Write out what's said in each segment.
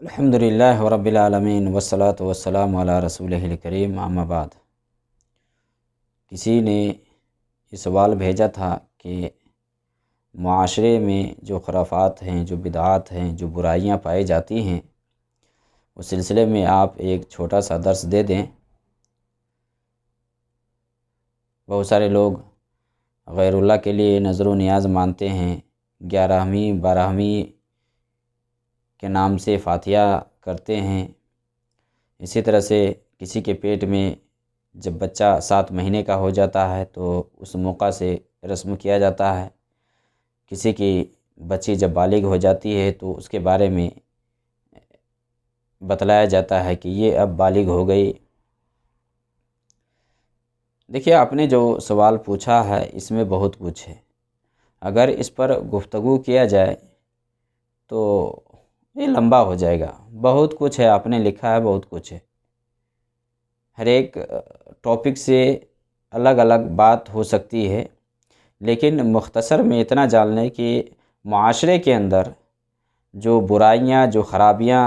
الحمدللہ رب العالمین والصلاة والسلام علی رسولہ الکریم، اما بعد۔ کسی نے یہ سوال بھیجا تھا کہ معاشرے میں جو خرافات ہیں، جو بدعات ہیں، جو برائیاں پائی جاتی ہیں، اس سلسلے میں آپ ایک چھوٹا سا درس دے دیں۔ بہت سارے لوگ غیر اللہ کے لیے نظر و نیاز مانتے ہیں، 11ویں 12ویں کے نام سے فاتحہ کرتے ہیں۔ اسی طرح سے کسی کے پیٹ میں جب بچہ 7 مہینے کا ہو جاتا ہے تو اس موقع سے رسم کیا جاتا ہے۔ کسی کی بچی جب بالغ ہو جاتی ہے تو اس کے بارے میں بتلایا جاتا ہے کہ یہ اب بالغ ہو گئی۔ دیکھیے، آپ نے جو سوال پوچھا ہے اس میں بہت کچھ ہے۔ اگر اس پر گفتگو کیا جائے تو یہ لمبا ہو جائے گا۔ بہت کچھ ہے، آپ نے لکھا ہے، بہت کچھ ہے۔ ہر ایک ٹاپک سے الگ الگ بات ہو سکتی ہے، لیکن مختصر میں اتنا جان لیں کہ معاشرے کے اندر جو برائیاں، جو خرابیاں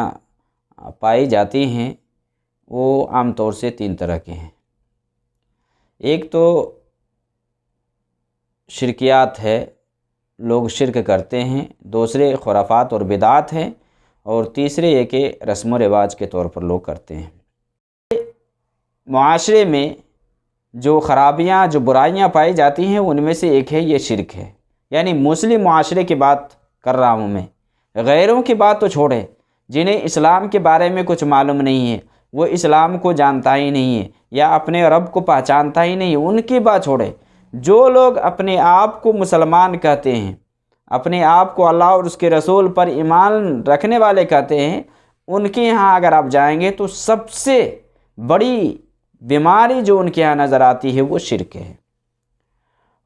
پائی جاتی ہیں وہ عام طور سے 3 طرح کے ہیں۔ ایک تو شرکیات ہے، لوگ شرک کرتے ہیں۔ دوسرے خرافات اور بدعات ہیں، اور تیسرے یہ کہ رسم و رواج کے طور پر لوگ کرتے ہیں۔ معاشرے میں جو خرابیاں، جو برائیاں پائی جاتی ہیں ان میں سے ایک ہے یہ شرک ہے۔ یعنی مسلم معاشرے کی بات کر رہا ہوں میں، غیروں کی بات تو چھوڑے، جنہیں اسلام کے بارے میں کچھ معلوم نہیں ہے، وہ اسلام کو جانتا ہی نہیں ہے یا اپنے رب کو پہچانتا ہی نہیں ہے، ان کی بات چھوڑے۔ جو لوگ اپنے آپ کو مسلمان کہتے ہیں، اپنے آپ کو اللہ اور اس کے رسول پر ایمان رکھنے والے کہتے ہیں، ان کے ہاں اگر آپ جائیں گے تو سب سے بڑی بیماری جو ان کے ہاں نظر آتی ہے وہ شرک ہے۔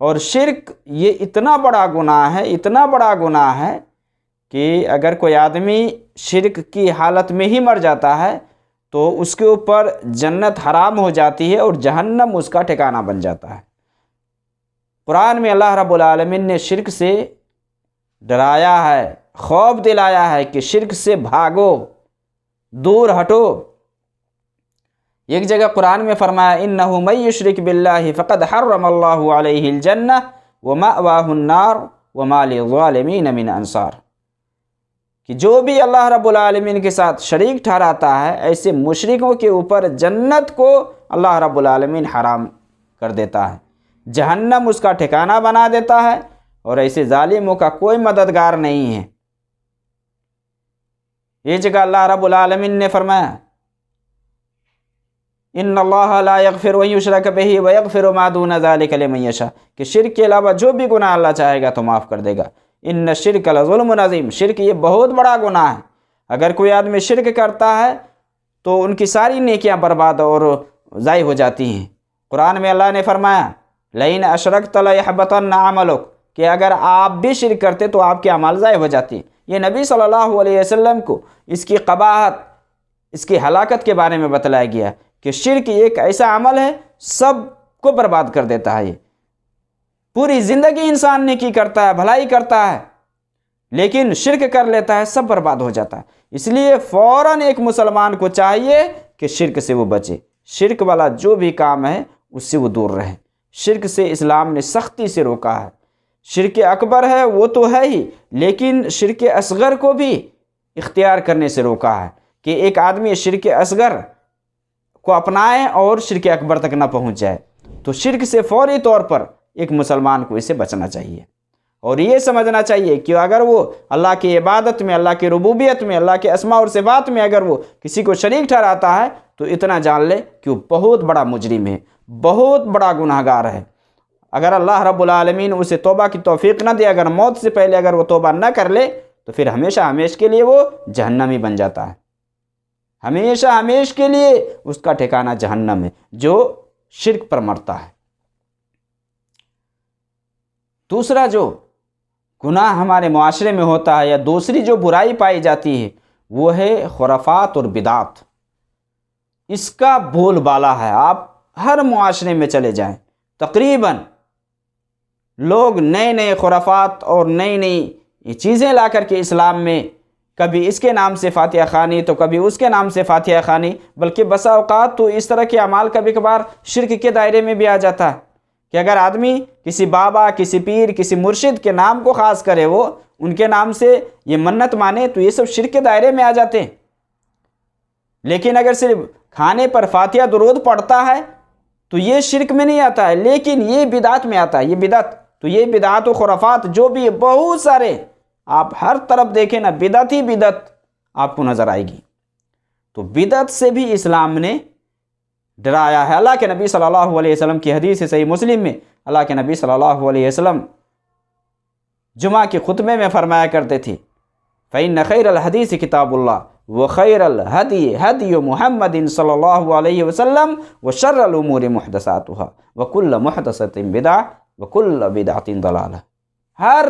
اور شرک یہ اتنا بڑا گناہ ہے، اتنا بڑا گناہ ہے کہ اگر کوئی آدمی شرک کی حالت میں ہی مر جاتا ہے تو اس کے اوپر جنت حرام ہو جاتی ہے اور جہنم اس کا ٹھکانہ بن جاتا ہے۔ قرآن میں اللہ رب العالمین نے شرک سے ڈرایا ہے، خوف دلایا ہے کہ شرک سے بھاگو، دور ہٹو۔ ایک جگہ قرآن میں فرمایا انہ من یشرک باللہ فقد حرم اللہ علیہ الجنہ ومأواہ النار وما للظالمین من انصار، کہ جو بھی اللہ رب العالمین کے ساتھ شریک ٹھہراتا ہے ایسے مشرکوں کے اوپر جنت کو اللہ رب العالمین حرام کر دیتا ہے، جہنم اس کا ٹھکانہ بنا دیتا ہے، اور ایسے ظالموں کا کوئی مددگار نہیں ہے۔ یہ جگہ اللہ رب العالمین نے فرمایا ان اللہ لا یغفر ان یشرک بہ ویغفر ما دون ذلک لمن یشاء، کہ شرک کے علاوہ جو بھی گناہ اللہ چاہے گا تو معاف کر دے گا۔ ان الشرک لظلم عظیم، شرک یہ بہت بڑا گناہ ہے۔ اگر کوئی آدمی شرک کرتا ہے تو ان کی ساری نیکیاں برباد اور ضائع ہو جاتی ہیں۔ قرآن میں اللہ نے فرمایا لئن اشرکت لیحبطن عملک، کہ اگر آپ بھی شرک کرتے تو آپ کے اعمال ضائع ہو جاتے ہیں۔ یہ نبی صلی اللہ علیہ وسلم کو اس کی قباحت، اس کی ہلاکت کے بارے میں بتلایا گیا کہ شرک ایک ایسا عمل ہے سب کو برباد کر دیتا ہے۔ یہ پوری زندگی انسان نیکی کرتا ہے، بھلائی کرتا ہے، لیکن شرک کر لیتا ہے، سب برباد ہو جاتا ہے۔ اس لیے فوراً ایک مسلمان کو چاہیے کہ شرک سے وہ بچے، شرک والا جو بھی کام ہے اس سے وہ دور رہے۔ شرک سے اسلام نے سختی سے روکا ہے۔ شرک اکبر ہے وہ تو ہے ہی، لیکن شرک اصغر کو بھی اختیار کرنے سے روکا ہے کہ ایک آدمی شرک اصغر کو اپنائے اور شرک اکبر تک نہ پہنچ جائے۔ تو شرک سے فوری طور پر ایک مسلمان کو اسے بچنا چاہیے، اور یہ سمجھنا چاہیے کہ اگر وہ اللہ کی عبادت میں، اللہ کی ربوبیت میں، اللہ کے اسماء اور صفات میں اگر وہ کسی کو شریک ٹھہراتا ہے تو اتنا جان لے کہ وہ بہت بڑا مجرم ہے، بہت بڑا گناہ گار ہے۔ اگر اللہ رب العالمین اسے توبہ کی توفیق نہ دے، اگر موت سے پہلے اگر وہ توبہ نہ کر لے تو پھر ہمیشہ ہمیشہ کے لیے وہ جہنمی بن جاتا ہے۔ ہمیشہ ہمیشہ کے لیے اس کا ٹھکانہ جہنم ہے جو شرک پر مرتا ہے۔ دوسرا جو گناہ ہمارے معاشرے میں ہوتا ہے یا دوسری جو برائی پائی جاتی ہے وہ ہے خرافات اور بدعات۔ اس کا بول بالا ہے، آپ ہر معاشرے میں چلے جائیں تقریباً لوگ نئے نئے خرافات اور نئی نئی چیزیں لا کر کے اسلام میں کبھی اس کے نام سے فاتحہ خوانی تو کبھی اس کے نام سے فاتحہ خوانی، بلکہ بسا اوقات تو اس طرح کے اعمال کبھی کبھار شرک کے دائرے میں بھی آ جاتا ہے کہ اگر آدمی کسی بابا، کسی پیر، کسی مرشد کے نام کو خاص کرے، وہ ان کے نام سے یہ منت مانے، تو یہ سب شرک کے دائرے میں آ جاتے ہیں۔ لیکن اگر صرف کھانے پر فاتحہ درود پڑھتا ہے تو یہ شرک میں نہیں آتا ہے، لیکن یہ بدعت میں آتا ہے، یہ بدعت۔ تو یہ بدعت و خرافات جو بھی بہت سارے آپ ہر طرف دیکھیں نا، بدعت ہی بدعت آپ کو نظر آئے گی۔ تو بدعت سے بھی اسلام نے ڈرایا ہے۔ اللہ کے نبی صلی اللہ علیہ وسلم کی حدیث ہے صحیح مسلم میں، اللہ کے نبی صلی اللہ علیہ وسلم جمعہ کے خطبے میں فرمایا کرتے تھے فَإِنَّ خَيْرَ الْحَدِيثِ كِتَابُ اللَّهِ وَخَيْرَ الْهَدِيِ هَدِيُّ مُحَمَّدٍ صلی اللہ علیہ وسلم وَشَرَّ الْأُمُورِ مُحْدَثَاتُهَا وَكُلُّ مُحْدَثَةٍ بِدْعَةٍ وَكُلُّ بِدْعَةٍ ضَلَالَةٍ۔ ہر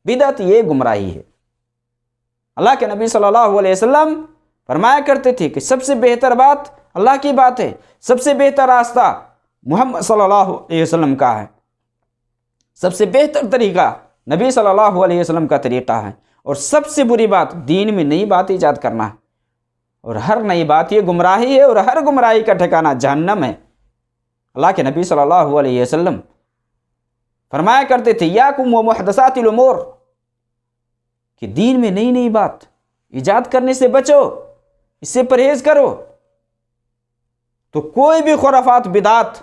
بدعت یہ گمراہی ہے۔ اللہ کے نبی صلی اللہ علیہ وسلم فرمایا کرتے تھے کہ سب سے بہتر بات اللہ کی بات ہے، سب سے بہتر راستہ محمد صلی اللہ علیہ وسلم کا ہے، سب سے بہتر طریقہ نبی صلی اللہ علیہ وسلم کا طریقہ ہے، اور سب سے بری بات دین میں نئی بات ایجاد کرنا ہے، اور ہر نئی بات یہ گمراہی ہے، اور ہر گمراہی کا ٹھکانہ جہنم ہے۔ اللہ کے نبی صلی اللہ علیہ وسلم فرمایا کرتے تھے یاکم و محدثات الامور، کہ دین میں نئی نئی بات ایجاد کرنے سے بچو، اس سے پرہیز کرو۔ تو کوئی بھی خرافات بدعت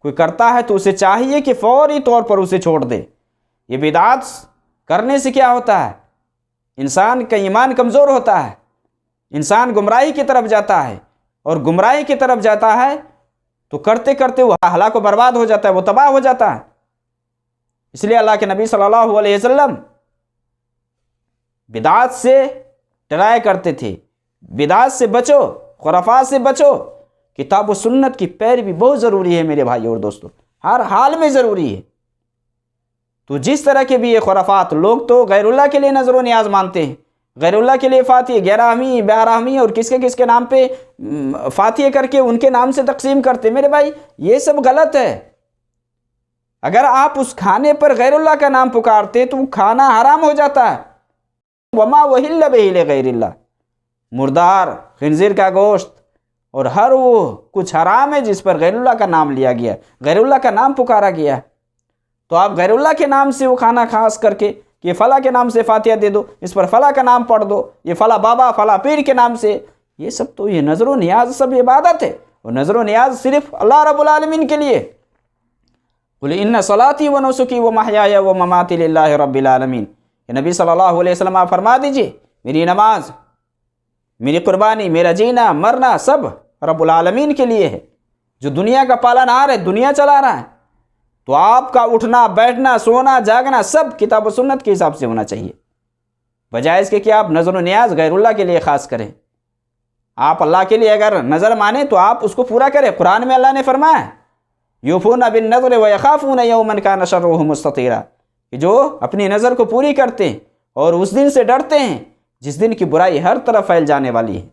کوئی کرتا ہے تو اسے چاہیے کہ فوری طور پر اسے چھوڑ دے۔ یہ بدعت کرنے سے کیا ہوتا ہے؟ انسان کا ایمان کمزور ہوتا ہے، انسان گمراہی کی طرف جاتا ہے، اور گمراہی کی طرف جاتا ہے تو کرتے کرتے وہ ہلاک و برباد ہو جاتا ہے، وہ تباہ ہو جاتا ہے۔ اس لیے اللہ کے نبی صلی اللہ علیہ وسلم بدعت سے ڈرایا کرتے تھے، بدعت سے بچو، خرافات سے بچو۔ کتاب و سنت کی پیروی بہت ضروری ہے میرے بھائی اور دوستو، ہر حال میں ضروری ہے۔ تو جس طرح کے بھی یہ خرافات، لوگ تو غیر اللہ کے لیے نظر و نیاز مانتے ہیں، غیر اللہ کے لیے فاتحہ 11ویں 12ویں اور کس کے نام پہ فاتحہ کر کے ان کے نام سے تقسیم کرتے۔ میرے بھائی یہ سب غلط ہے۔ اگر آپ اس کھانے پر غیر اللہ کا نام پکارتے تو وہ کھانا حرام ہو جاتا ہے۔ وما وہل بہ لغیر اللہ، مردار، خنزیر کا گوشت اور ہر وہ کچھ حرام ہے جس پر غیر اللہ کا نام لیا گیا، غیر اللہ کا نام پکارا گیا۔ تو آپ غیر اللہ کے نام سے وہ کھانا خاص کر کے کہ یہ فلاں کے نام سے فاتحہ دے دو، اس پر فلاں کا نام پڑھ دو، یہ فلاں بابا فلاں پیر کے نام سے، یہ سب تو یہ نظر و نیاز سب عبادت ہے، اور نظر و نیاز صرف اللہ رب العالمین کے لیے۔ قل ان صلاتي ونسكي ومحياي ومماتي لله رب العالمین، کہ نبی صلی اللہ علیہ وسلم آپ فرما دیجئے میری نماز، میری قربانی، میرا جینا مرنا سب رب العالمین کے لیے ہے، جو دنیا کا پالنہار ہے، دنیا چلا رہا ہے۔ تو آپ کا اٹھنا بیٹھنا سونا جاگنا سب کتاب و سنت کے حساب سے ہونا چاہیے، بجائے اس کے کہ آپ نظر و نیاز غیر اللہ کے لیے خاص کریں۔ آپ اللہ کے لیے اگر نظر مانیں تو آپ اس کو پورا کریں۔ قرآن میں اللہ نے فرمایا یوفون بالنذر ویخافون یوما کان شرہ مستطیرا، کہ جو اپنی نظر کو پوری کرتے ہیں اور اس دن سے ڈرتے ہیں جس دن کی برائی ہر طرف پھیل جانے والی ہے۔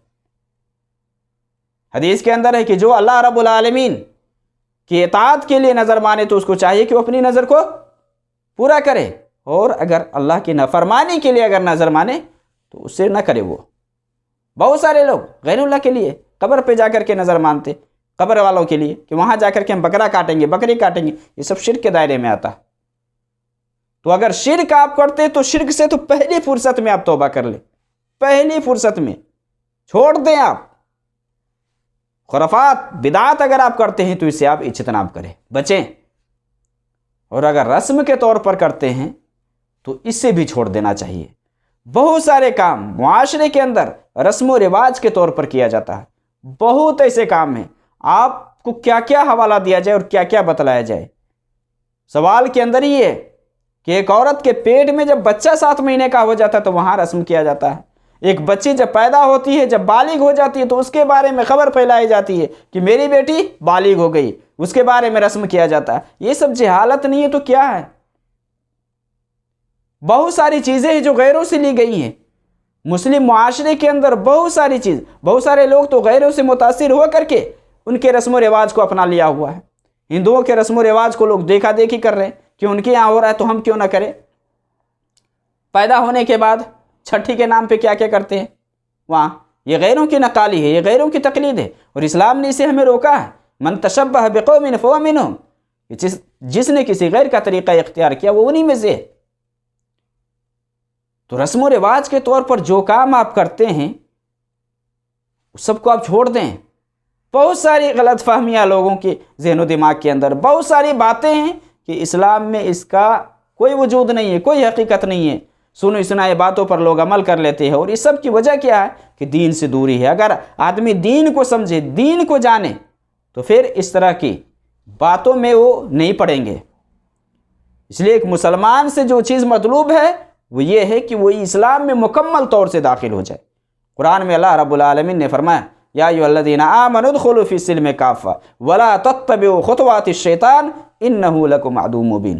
حدیث کے اندر ہے کہ جو اللہ رب العالمین کی اطاعت کے لیے نظر مانے تو اس کو چاہیے کہ وہ اپنی نظر کو پورا کرے، اور اگر اللہ کی نافرمانی کے لیے اگر نظر مانے تو اسے نہ کرے۔ وہ بہت سارے لوگ غیر اللہ کے لیے قبر پہ جا کر کے نظر مانتے، قبر والوں کے لیے کہ وہاں جا کر کے ہم بکرا کاٹیں گے، بکری کاٹیں گے، یہ سب شرک کے دائرے میں آتا ہے۔ تو اگر شرک آپ کرتے تو شرک سے تو پہلی فرصت میں آپ توبہ کر لیں، پہلی فرصت میں چھوڑ دیں۔ آپ خرافات بدعات اگر آپ کرتے ہیں تو اس سے آپ اجتناب کریں، بچیں، اور اگر رسم کے طور پر کرتے ہیں تو اس سے بھی چھوڑ دینا چاہیے۔ بہت سارے کام معاشرے کے اندر رسم و رواج کے طور پر کیا جاتا ہے، بہت ایسے کام ہیں، آپ کو کیا کیا حوالہ دیا جائے اور کیا کیا بتلایا جائے۔ سوال کے اندر ہی ہے کہ ایک عورت کے پیٹ میں جب بچہ 7 مہینے کا ہو جاتا ہے تو وہاں رسم کیا جاتا ہے۔ ایک بچی جب پیدا ہوتی ہے، جب بالغ ہو جاتی ہے تو اس کے بارے میں خبر پھیلائی جاتی ہے کہ میری بیٹی بالغ ہو گئی، اس کے بارے میں رسم کیا جاتا ہے۔ یہ سب جہالت نہیں ہے تو کیا ہے؟ بہت ساری چیزیں ہیں جو غیروں سے لی گئی ہیں۔ مسلم معاشرے کے اندر بہت ساری چیز، بہت سارے لوگ تو غیروں سے متاثر ہو کر کے ان کے رسم و رواج کو اپنا لیا ہوا ہے۔ ہندوؤں کے رسم و رواج کو لوگ دیکھا دیکھی کر رہے ہیں کہ ان کے یہاں ہو رہا ہے تو ہم کیوں نہ کریں۔ پیدا ہونے کے بعد چھٹی کے نام پہ کیا کیا کرتے ہیں وہاں. یہ غیروں کی نقالی ہے، یہ غیروں کی تقلید ہے، اور اسلام نے اسے ہمیں روکا ہے. من تشبہ بقوم فہو منہم، جس نے کسی غیر کا طریقہ اختیار کیا وہ انہی میں سے ہے. تو رسم و رواج کے طور پر جو کام آپ کرتے ہیں اس سب کو آپ چھوڑ دیں. بہت ساری غلط فہمیاں لوگوں کے ذہن و دماغ کے اندر، بہت ساری باتیں ہیں کہ اسلام میں اس کا کوئی وجود نہیں ہے، کوئی حقیقت نہیں ہے. سنو سنائے باتوں پر لوگ عمل کر لیتے ہیں، اور اس سب کی وجہ کیا ہے کہ دین سے دوری ہے. اگر آدمی دین کو سمجھے، دین کو جانے، تو پھر اس طرح کی باتوں میں وہ نہیں پڑیں گے. اس لیے ایک مسلمان سے جو چیز مطلوب ہے وہ یہ ہے کہ وہ اسلام میں مکمل طور سے داخل ہو جائے. قرآن میں اللہ رب العالمین نے فرمایا یا ایھا الذین آمنوا ادخلوا فی السلم کافہ ولا تتبعوا خطوات الشیطان انہ لکم عدو مبین،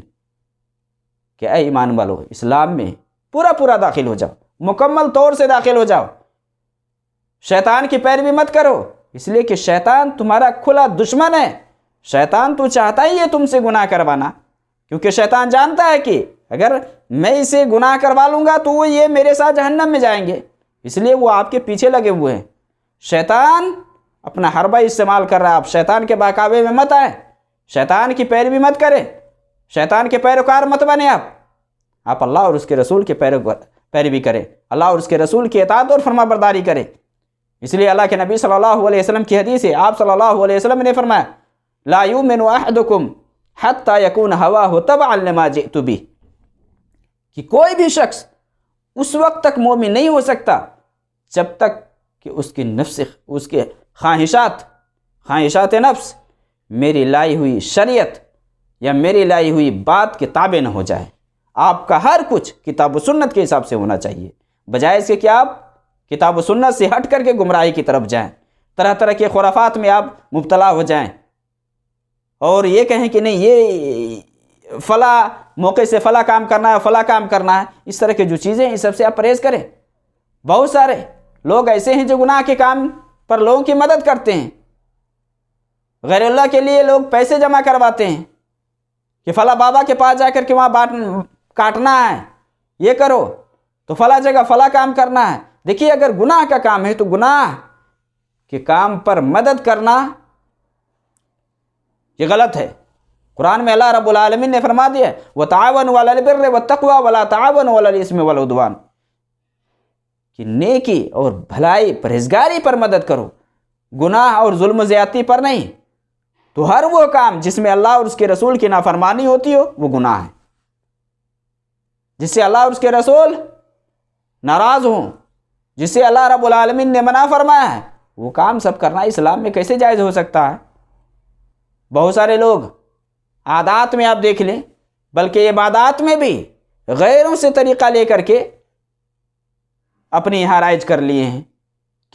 کہ اے ایمان والو اسلام میں پورا داخل ہو جاؤ، مکمل طور سے داخل ہو جاؤ. شیطان کی پیروی مت کرو، اس لیے کہ شیطان تمہارا کھلا دشمن ہے. شیطان تو چاہتا ہی ہے تم سے گناہ کروانا، کیونکہ شیطان جانتا ہے کہ اگر میں اسے گناہ کروا لوں گا تو وہ یہ میرے ساتھ جہنم میں جائیں گے، اس لیے وہ آپ کے پیچھے لگے ہوئے ہیں. شیطان اپنا حربہ استعمال کر رہا ہے. آپ شیطان کے بہکاوے میں مت آئیں، شیطان کی پیروی مت کریں، شیطان کے پیروکار مت بنیں. آپ اللہ اور اس کے رسول کے پیروی کریں، اللہ اور اس کے رسول کی اطاعت اور فرما برداری کریں. اس لیے اللہ کے نبی صلی اللہ علیہ وسلم کی حدیث ہے، آپ صلی اللہ علیہ وسلم نے فرمایا لا یؤمن احدکم حتی یکون ہواہ تبعا لما جئت بہ، کہ کوئی بھی شخص اس وقت تک مومن نہیں ہو سکتا جب تک کہ اس کی نفس، اس کے خواہشات نفس میری لائی ہوئی شریعت یا میری لائی ہوئی بات کے تابع نہ ہو جائے. آپ کا ہر کچھ کتاب و سنت کے حساب سے ہونا چاہیے، بجائے اس کے کہ آپ کتاب و سنت سے ہٹ کر کے گمراہی کی طرف جائیں، طرح طرح کے خرافات میں آپ مبتلا ہو جائیں اور یہ کہیں کہ نہیں یہ فلاں موقع سے فلاں کام کرنا ہے، فلاں کام کرنا ہے. اس طرح کی جو چیزیں ہیں اس سب سے آپ پرہیز کریں. بہت سارے لوگ ایسے ہیں جو گناہ کے کام پر لوگوں کی مدد کرتے ہیں. غیر اللہ کے لیے لوگ پیسے جمع کرواتے ہیں کہ فلاں بابا کے پاس جا کر کے وہاں کاٹنا ہے، یہ کرو تو فلاں جگہ فلاں کام کرنا ہے. دیکھیے اگر گناہ کا کام ہے تو گناہ کے کام پر مدد کرنا یہ غلط ہے. قرآن میں اللہ رب العالمین نے فرما دیا وَتَعَاوَنُوا عَلَى الْبِرِّ وَالتَّقْوَى وَلَا تَعَاوَنُوا عَلَى الْإِثْمِ وَالْعُدْوَانِ، کہ نیکی اور بھلائی پرہیزگاری پر مدد کرو، گناہ اور ظلم و زیادتی پر نہیں. تو ہر وہ کام جس میں اللہ اور اس کے رسول کی نافرمانی ہوتی ہو وہ گناہ ہے، جس سے اللہ اور اس کے رسول ناراض ہوں، جس سے اللہ رب العالمین نے منع فرمایا ہے، وہ کام سب کرنا اسلام میں کیسے جائز ہو سکتا ہے؟ بہت سارے لوگ عادات میں آپ دیکھ لیں، بلکہ عبادات میں بھی غیروں سے طریقہ لے کر کے اپنے یہاں رائج کر لیے ہیں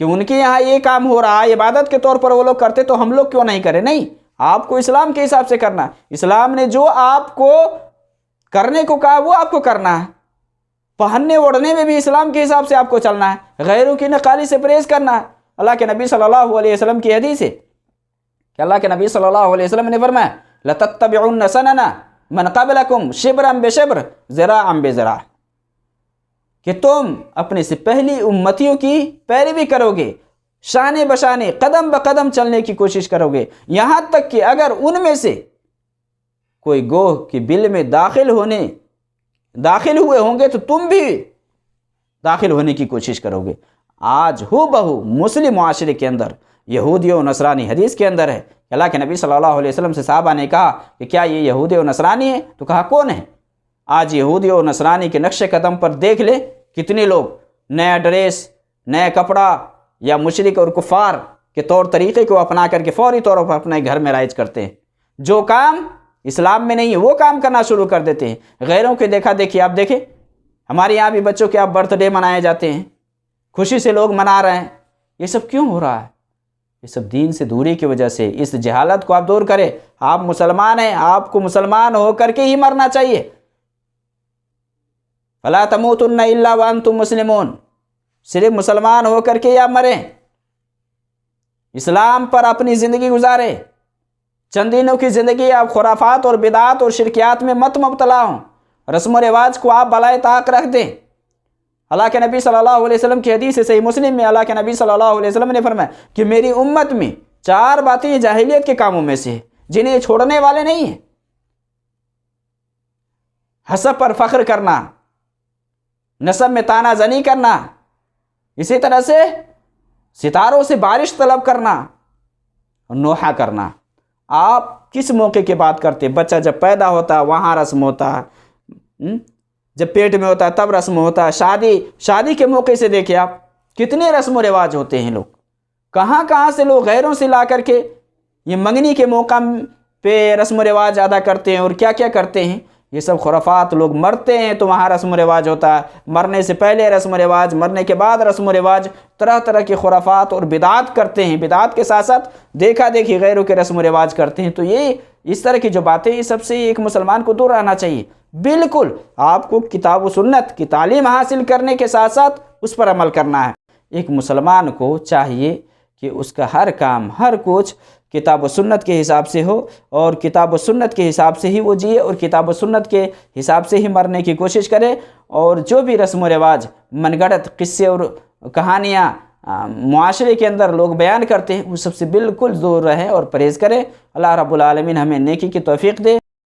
کہ ان کے یہاں یہ کام ہو رہا ہے، عبادت کے طور پر وہ لوگ کرتے تو ہم لوگ کیوں نہیں کریں؟ نہیں، آپ کو اسلام کے حساب سے کرنا. اسلام نے جو آپ کو کرنے کو کہا وہ آپ کو کرنا ہے. پہننے اوڑھنے میں بھی اسلام کے حساب سے آپ کو چلنا ہے، غیروں کی نقالی سے پرہیز کرنا ہے. اللہ کے نبی صلی اللہ علیہ وسلم کی حدیث ہے کہ اللہ کے نبی صلی اللہ علیہ وسلم نے فرمایا لَتَتَّبِعُنَّ سَنَنَ مَنْ قَبْلَكُمْ شِبْرًا بِشِبْرٍ ذِرَاعًا بِذِرَاعٍ، کہ تم اپنے سے پہلی امتیوں کی پیروی کرو گے، شانے بشانے قدم بقدم چلنے کی کوشش کرو گے، یہاں تک کہ اگر ان میں سے کوئی گوہ کی بل میں داخل ہوئے ہوں گے تو تم بھی داخل ہونے کی کوشش کرو گے. آج ہو بہو مسلم معاشرے کے اندر یہودی و نصرانی، حدیث کے اندر ہے کہ اللہ کے نبی صلی اللہ علیہ وسلم سے صحابہ نے کہا کہ کیا یہ یہودی و نصرانی ہے؟ تو کہا کون ہے؟ آج یہودی و نصرانی کے نقش قدم پر دیکھ لے کتنے لوگ نیا ڈریس، نیا کپڑا یا مشرک اور کفار کے طور طریقے کو اپنا کر کے فوری طور پر اپنے گھر میں رائج کرتے ہیں. جو کام اسلام میں نہیں ہے وہ کام کرنا شروع کر دیتے ہیں. غیروں کے دیکھا دیکھی آپ دیکھیں، ہمارے یہاں بھی بچوں کے آپ برتھ ڈے منائے جاتے ہیں، خوشی سے لوگ منا رہے ہیں. یہ سب کیوں ہو رہا ہے؟ یہ سب دین سے دوری کی وجہ سے. اس جہالت کو آپ دور کریں. آپ مسلمان ہیں، آپ کو مسلمان ہو کر کے ہی مرنا چاہیے. فَلَا تَمُوتُنَّ إِلَّا وَأَنْتُمْ مُسْلِمُونَ، صرف مسلمان ہو کر کے یا مریں، اسلام پر اپنی زندگی گزاریں. چند دنوں کی زندگی آپ خرافات اور بدعات اور شرکیات میں مت مبتلا ہوں، رسم و رواج کو آپ بالائے طاق رکھ دیں. اللہ کے نبی صلی اللہ علیہ وسلم کی حدیث ہے صحیح مسلم میں، اللہ کے نبی صلی اللہ علیہ وسلم نے فرمایا کہ میری امت میں 4 باتیں یہ جاہلیت کے کاموں میں سے ہیں جنہیں یہ چھوڑنے والے نہیں ہیں۔ حسب پر فخر کرنا، نسب میں تانا زنی کرنا، اسی طرح سے ستاروں سے بارش طلب کرنا اور نوحہ کرنا۔ آپ کس موقع کی بات کرتے؟ بچہ جب پیدا ہوتا وہاں رسم ہوتا، جب پیٹ میں ہوتا تب رسم ہوتا، شادی کے موقع سے دیکھیں آپ کتنے رسم و رواج ہوتے ہیں، لوگ کہاں کہاں سے لوگ غیروں سے لا کر کے یہ منگنی کے موقع پہ رسم و رواج ادا کرتے ہیں اور کیا کیا کرتے ہیں، یہ سب خرافات۔ لوگ مرتے ہیں تو وہاں رسم و رواج ہوتا ہے، مرنے سے پہلے رسم و رواج، مرنے کے بعد رسم و رواج، طرح طرح کے خرافات اور بدعات کرتے ہیں، بدعات کے ساتھ ساتھ دیکھا دیکھی غیروں کے رسم و رواج کرتے ہیں۔ تو یہ اس طرح کی جو باتیں، یہ سب سے ایک مسلمان کو دور رہنا چاہیے۔ بالکل آپ کو کتاب و سنت کی تعلیم حاصل کرنے کے ساتھ ساتھ اس پر عمل کرنا ہے۔ ایک مسلمان کو چاہیے کہ اس کا ہر کام، ہر کچھ کتاب و سنت کے حساب سے ہو، اور کتاب و سنت کے حساب سے ہی وہ جیے، اور کتاب و سنت کے حساب سے ہی مرنے کی کوشش کرے، اور جو بھی رسم و رواج، من گھڑت قصے اور کہانیاں معاشرے کے اندر لوگ بیان کرتے ہیں، وہ سب سے بالکل دور رہے اور پرہیز کرے۔ اللہ رب العالمین ہمیں نیکی کی توفیق دے۔